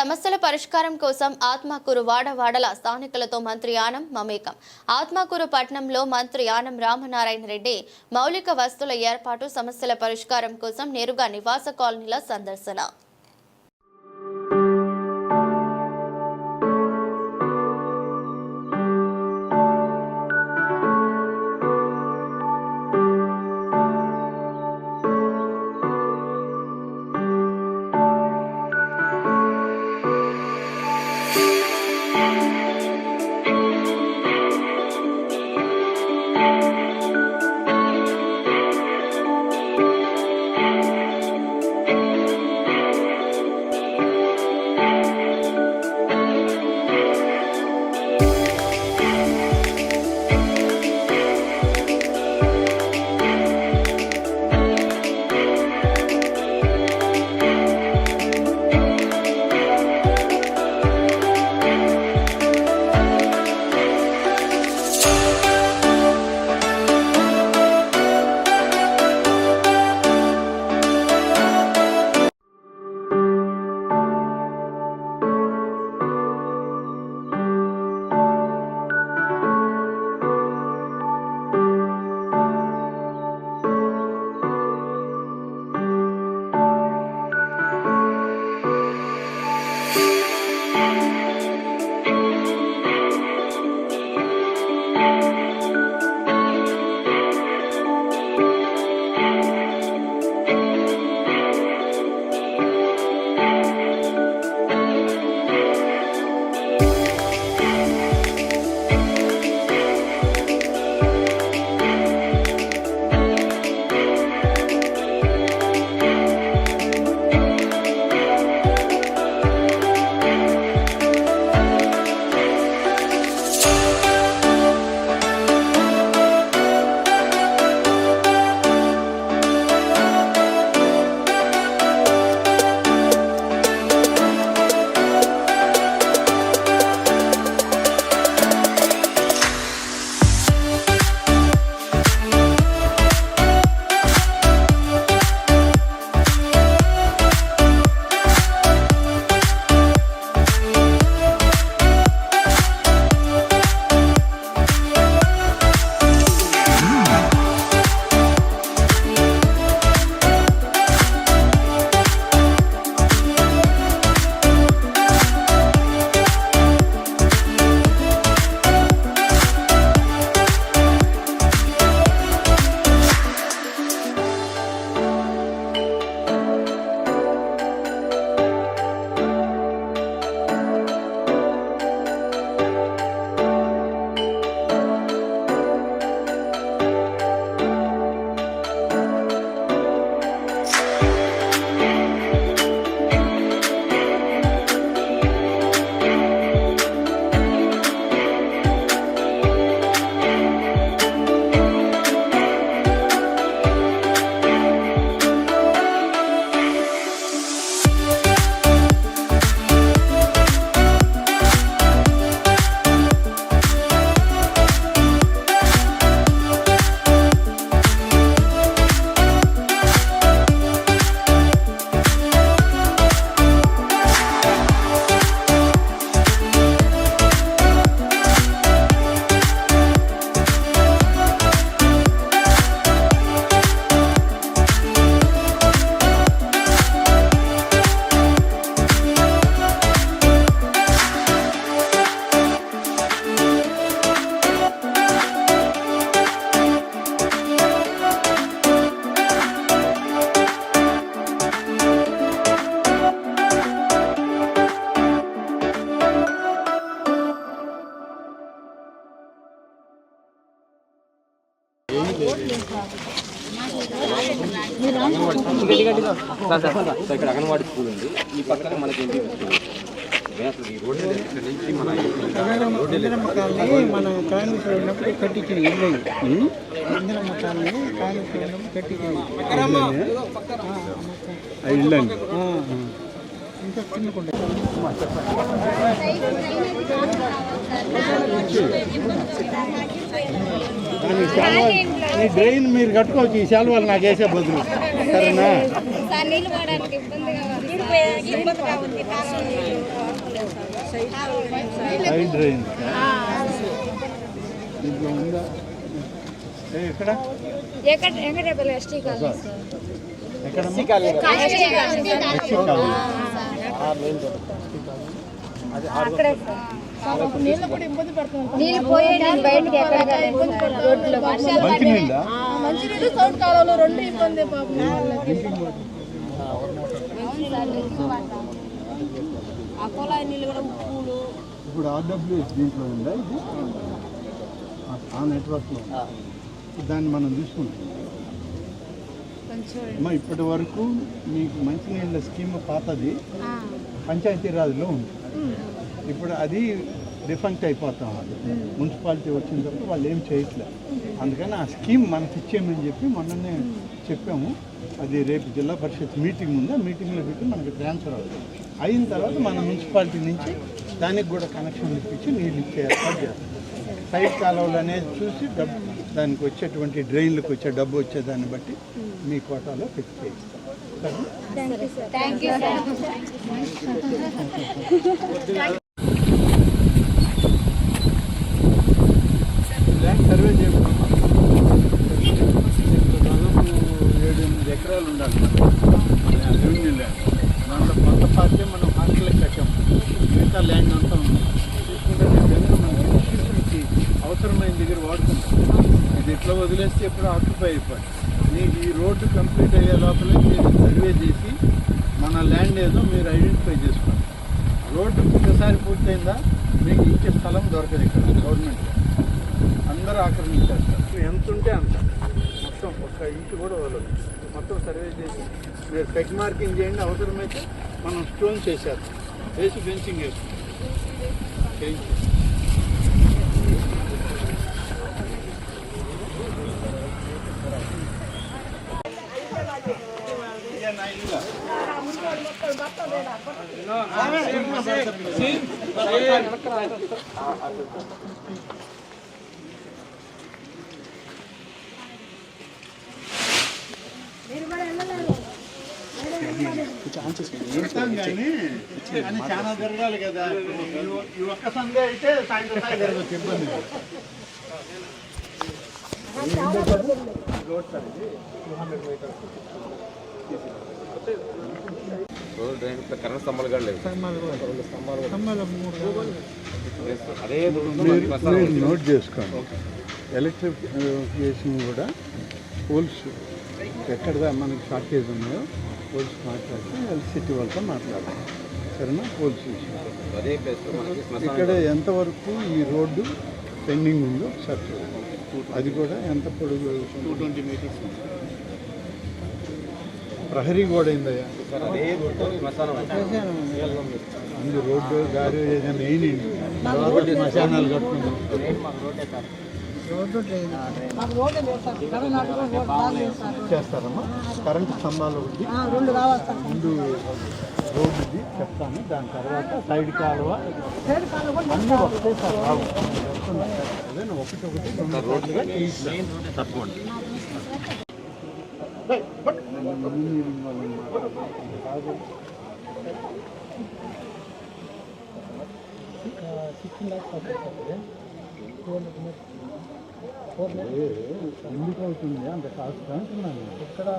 సమస్యల పరిష్కారం కోసం ఆత్మకూరు వాడవాడల స్థానికులతో మంత్రి ఆనం మమేకం. ఆత్మకూరు పట్టణంలో మంత్రి ఆనం రామనారాయణ రెడ్డి మౌలిక వస్తువుల ఏర్పాటు, సమస్యల పరిష్కారం కోసం నేరుగా నివాస కాలనీల సందర్శన. ఇక్కడ అంగన్వాడీ స్కూల్ ఉంది. ఈ పక్కన మనకి మన కాంగ్రెస్ ఉన్నప్పుడు కట్టించిన ఇల్లు ఇందిరమ్మ కాలనీ కాంగ్రెస్ ఉన్నప్పుడు కట్టించిన ఇల్లు అండి. ఇంకా చిన్నకుండా ఈ డ్రైన్ మీరు కట్టుకోవచ్చు. ఈ శాలువాలు నాకు వేసే బదులు సరేనా? సైడ్ డ్రైన్ దీంట్లో ఉందా ఎక్కడ వెంకటేపల్లి ఎస్టీ కాలనీ ఎక్కడ నీళ్ళు పోయే బయటకి ఎక్కడ రోడ్లో మంచినీళ్ళు సౌండ్ కాలంలో రెండు ఇబ్బంది పాపం. ఆ కుళాయి నీళ్ళు కూడా ఉప్పులు. ఇప్పుడు ఆర్డబ్ల్యూఎస్ దీంట్లో ఉందా ఇది ఆ నెట్వర్క్లో దాన్ని మనం తీసుకుంటాం అమ్మా. ఇప్పటి వరకు మీకు మంచినీళ్ళ స్కీమ్ పాతది పంచాయతీరాజ్లో ఉంది. ఇప్పుడు అది డిఫంక్ట్ అయిపోతాం. అది మున్సిపాలిటీ వచ్చిన తర్వాత వాళ్ళు ఏం చేయట్లేదు. అందుకని ఆ స్కీమ్ మనకి ఇచ్చేయమని చెప్పి మొన్ననే చెప్పాము. అది రేపు జిల్లా పరిషత్ మీటింగ్ ఉంది. ఆ మీటింగ్లో పెట్టి మనకి ట్రాన్స్ఫర్ అవుతుంది. అయిన తర్వాత మన మున్సిపాలిటీ నుంచి దానికి కూడా కనెక్షన్ ఇప్పించి నీళ్ళు ఇచ్చే ఏర్పాటు చేస్తాం. సైడ్ కాలువలు అనేది చూసి దానికి వచ్చేటువంటి డ్రైన్లకు వచ్చే డబ్బు వచ్చేదాన్ని బట్టి మీ కోటాలో ఫిక్స్ చేయిస్తాం. ల్యాండ్ సర్వే చేయకుండా దాదాపు 7-8 ఎకరాలు ఉండాలి రెవెన్యూ ల్యాండ్. దాంట్లో కొంత పార్టీ మనం హాస్టల్కి కట్టాము. మిగతా ల్యాండ్ అంతా ఉంది. తీసుకుంటే మనం ఇన్స్టిట్యూషన్కి అవసరమైన దగ్గర వాడుకుంటాం. ఇది ఇట్లా వదిలేస్తే ఎప్పుడు ఆక్యుపై అయిపోయి మీకు ఈ రోడ్డు కంప్లీట్ అయ్యే లోపలే మీరు సర్వే చేసి మన ల్యాండ్ ఏదో మీరు ఐడెంటిఫై చేసుకోండి. రోడ్డు ఒకసారి పూర్తయిందా మీకు ఇంకే స్థలం దొరకదు. ఇక్కడ గవర్నమెంట్ అందరూ ఆక్రమించేస్తారు. ఎంత ఉంటే అంత మొత్తం ఒక్క ఇంటి కూడా వదలదు. మొత్తం సర్వే చేసి మీరు పెగ్ మార్కింగ్ చేయండి. అవసరమైతే మనం స్టోన్ చేసేస్తాం. వేసి ఫెన్సింగ్ వేస్తాం. కానీ చాలా జరగాలి కదా. ఈ ఒక్క సందే అయితే సాయంత్రం జరగచ్చు. ఇబ్బంది కరెంట్ స్తంభాలు కూడా లేవు. అదే నోట్ చేసుకోండి. ఎలక్ట్రిఫికేషన్ కూడా పోల్స్ ఎక్కడ మనకి షార్టేజ్ ఉన్నాయో పోల్స్ మాట్లాడితే ఎలక్ట్రిసిటీ వాళ్ళతో మాట్లాడాలి. సరేనా? పోల్స్ అదే ప్లేస్ ఇక్కడ ఎంతవరకు ఈ రోడ్డు పెండింగ్ ఉందో ఒకసారి చూడండి. అది కూడా ఎంత పొడుగు 220 మీటర్స్ ప్రహరీ గోడ అయిందయ్యా. ముందు రోడ్డు గారి ఏదైనా మెయిన్ శ్మశానాలు కట్టుకున్నాం. చేస్తారమ్మా. కరెంటు స్తంభాలు ఒకటి ముందు రోడ్డుది చెప్తాను. దాని తర్వాత సైడ్ కాలువ అన్నీ ఒకటేసారి రావు. అదే ఒకటి రోడ్లుగా తప్పకుండా. ఎందుకు అవుతుంది అంత కాస్ట్ అంటున్నాను. ఇక్కడ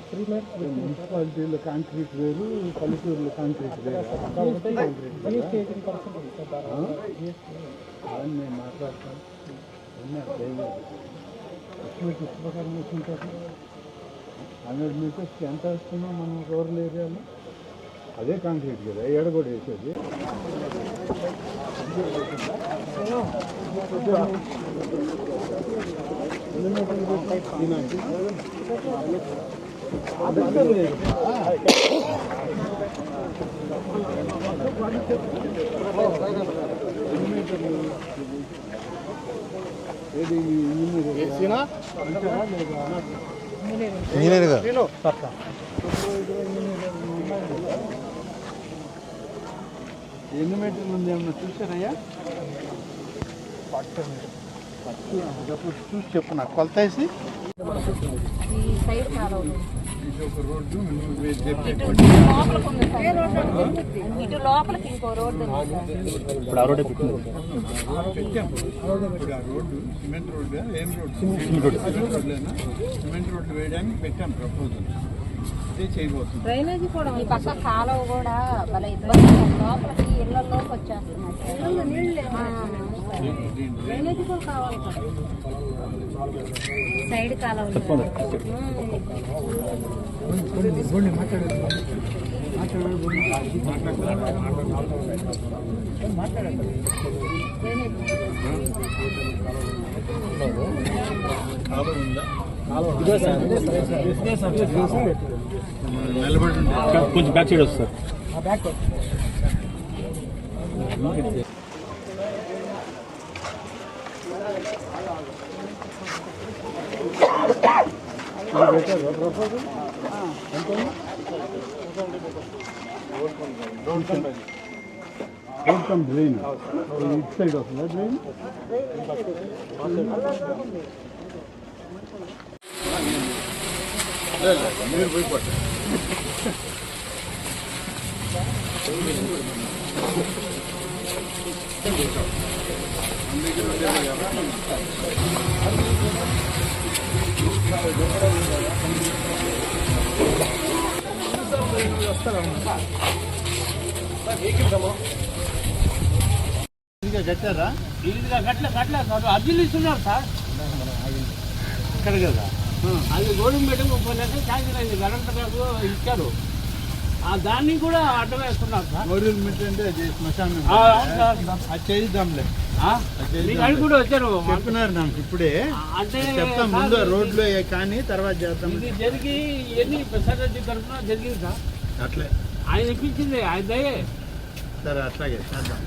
3 lakhs మున్సిపాలిటీలో కాంక్రీట్ వేరు, పల్లెటూరులో కాంక్రీట్ వేరు. అని నేను మాట్లాడతాను. ప్రకారం వచ్చింటారు 100 మీటర్స్కి ఎంత వేస్తున్నాం మనం రూరల్ ఏరియాలో. అదే కాంక్రీట్ కదా ఏడ కూడా వేసేది. ఇంజనీర్ గారు ఎన్ని మీటర్లు ఉంది ఏమన్నా చూసారయ్యా? చూసి చెప్పు నాకు కొలత వేసి. సైడ్ కాలువలు ఇది ఒక రోడ్డు నువ్వు చెప్పే లోపలికి ఉంది సార్. ఇటు లోపలికి ఇంకో రోడ్డు ఉంది. పెట్టాము. ఇప్పుడు ఆ రోడ్డు సిమెంట్ రోడ్డు ఏం రోడ్డు సిమెంట్ రోడ్లేనా సిమెంట్ రోడ్లు వేయడానికి పెట్టాం ప్రపోజల్. అదే చేయబోతుంది. డ్రైనేజీ కూడా ఈ పక్క కాలువ కూడా భలే ఇబ్బంది. లోపలికి ఇళ్లలోకి వచ్చేస్తున్నాయి. డ్రైనేజీ కూడా కావాలి కదా. సైడ్ కాలువ నిలబడి కొంచెం బ్యాక్ సైడ్ వస్తుంది డ్రైన్ ఇటు సైడ్ వస్తుందా డ్రైన్ మీరు పోయి పట్టు కట్టారా కట్టలేదు సార్ అర్జీలు ఇస్తున్నారు సార్ ఇక్కడ కదా అది గోధుమ పెట్ట 30 లక్షలు శాంక్షన్ అయింది కరెంట్ గారు ఇచ్చారు దాన్ని కూడా అడ్డం వేస్తున్నారు సార్. గోరులు మిట్ అంటే అది శ్మశానం అది చేయిద్దాంలే అది కూడా వచ్చారు చెప్పినారు నాకు ఇప్పుడే అంటే చెప్తాం ముందు రోడ్లు కానీ తర్వాత చేద్దాం. ఇది జరిగి ఎన్ని పెద్దారెడ్డి తరఫున జరిగింది సార్. అట్లే ఆయన ఇప్పించింది ఆయన దయే సరే అట్లాగే చేద్దాం.